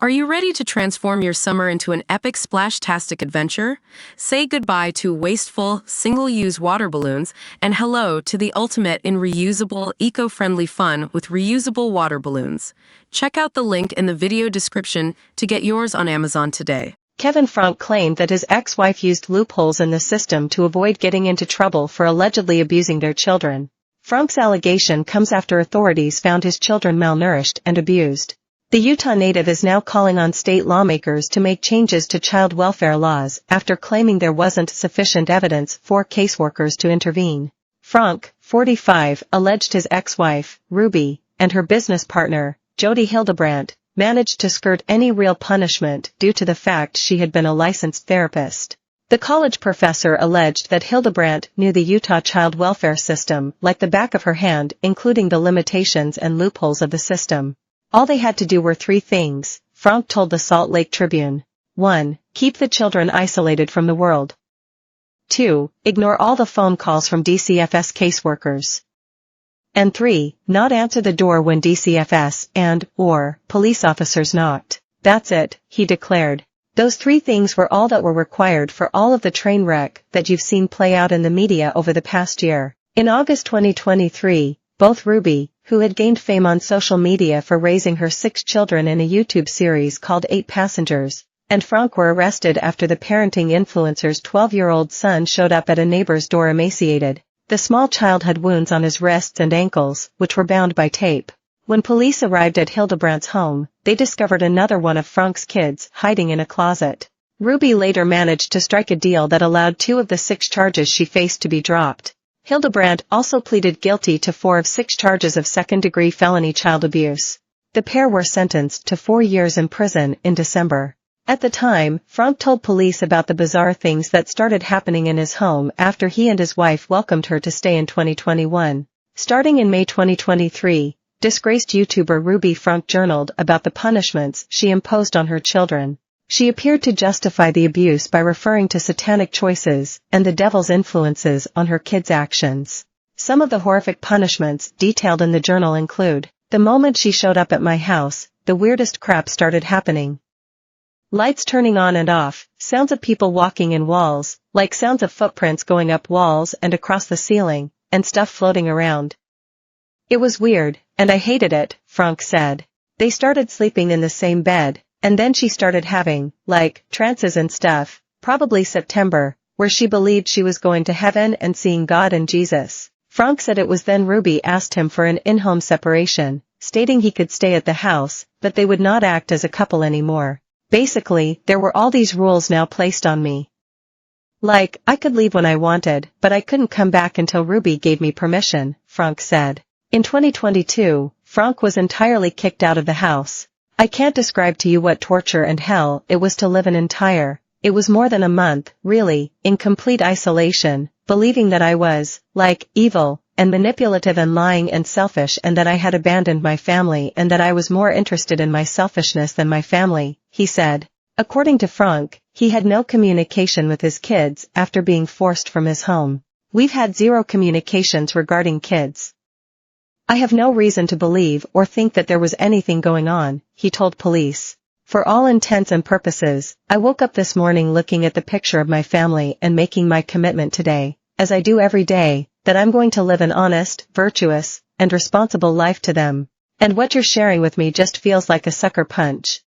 Are you ready to transform your summer into an epic splash-tastic adventure? Say goodbye to wasteful, single-use water balloons and hello to the ultimate in reusable, eco-friendly fun with reusable water balloons. Check out the link in the video description to get yours on Amazon today. Kevin Franke claimed that his ex-wife used loopholes in the system to avoid getting into trouble for allegedly abusing their children. Franke's allegation comes after authorities found his children malnourished and abused. The Utah native is now calling on state lawmakers to make changes to child welfare laws after claiming there wasn't sufficient evidence for caseworkers to intervene. Franke, 45, alleged his ex-wife, Ruby, and her business partner, Jody Hildebrandt, managed to skirt any real punishment due to the fact she had been a licensed therapist. The college professor alleged that Hildebrandt knew the Utah child welfare system like the back of her hand, including the limitations and loopholes of the system. All they had to do were three things, Franke told the Salt Lake Tribune. 1. Keep the children isolated from the world. 2. Ignore all the phone calls from DCFS caseworkers. And 3. Not answer the door when DCFS and/or police officers knocked. That's it, he declared. Those three things were all that were required for all of the train wreck that you've seen play out in the media over the past year. In August 2023, both Ruby, who had gained fame on social media for raising her 6 children in a YouTube series called 8 Passengers, and Franke were arrested after the parenting influencer's 12-year-old son showed up at a neighbor's door emaciated. The small child had wounds on his wrists and ankles, which were bound by tape. When police arrived at Hildebrandt's home, they discovered another one of Franke's kids hiding in a closet. Ruby later managed to strike a deal that allowed 2 of the 6 charges she faced to be dropped. Hildebrandt also pleaded guilty to 4 of 6 charges of second-degree felony child abuse. The pair were sentenced to 4 years in prison in December. At the time, Franke told police about the bizarre things that started happening in his home after he and his wife welcomed her to stay in 2021. Starting in May 2023, disgraced YouTuber Ruby Franke journaled about the punishments she imposed on her children. She appeared to justify the abuse by referring to satanic choices and the devil's influences on her kids' actions. Some of the horrific punishments detailed in the journal include, the moment she showed up at my house, the weirdest crap started happening. Lights turning on and off, sounds of people walking in walls, like sounds of footprints going up walls and across the ceiling, and stuff floating around. It was weird, and I hated it, Franke said. They started sleeping in the same bed. And then she started having, trances and stuff, probably September, where she believed she was going to heaven and seeing God and Jesus. Franke said it was then Ruby asked him for an in-home separation, stating he could stay at the house, but they would not act as a couple anymore. Basically, there were all these rules now placed on me. I could leave when I wanted, but I couldn't come back until Ruby gave me permission, Franke said. In 2022, Franke was entirely kicked out of the house. I can't describe to you what torture and hell it was to live it was more than a month, really, in complete isolation, believing that I was, evil, and manipulative and lying and selfish and that I had abandoned my family and that I was more interested in my selfishness than my family, he said. According to Franke, he had no communication with his kids after being forced from his home. We've had 0 communications regarding kids. I have no reason to believe or think that there was anything going on, he told police. For all intents and purposes, I woke up this morning looking at the picture of my family and making my commitment today, as I do every day, that I'm going to live an honest, virtuous, and responsible life to them. And what you're sharing with me just feels like a sucker punch.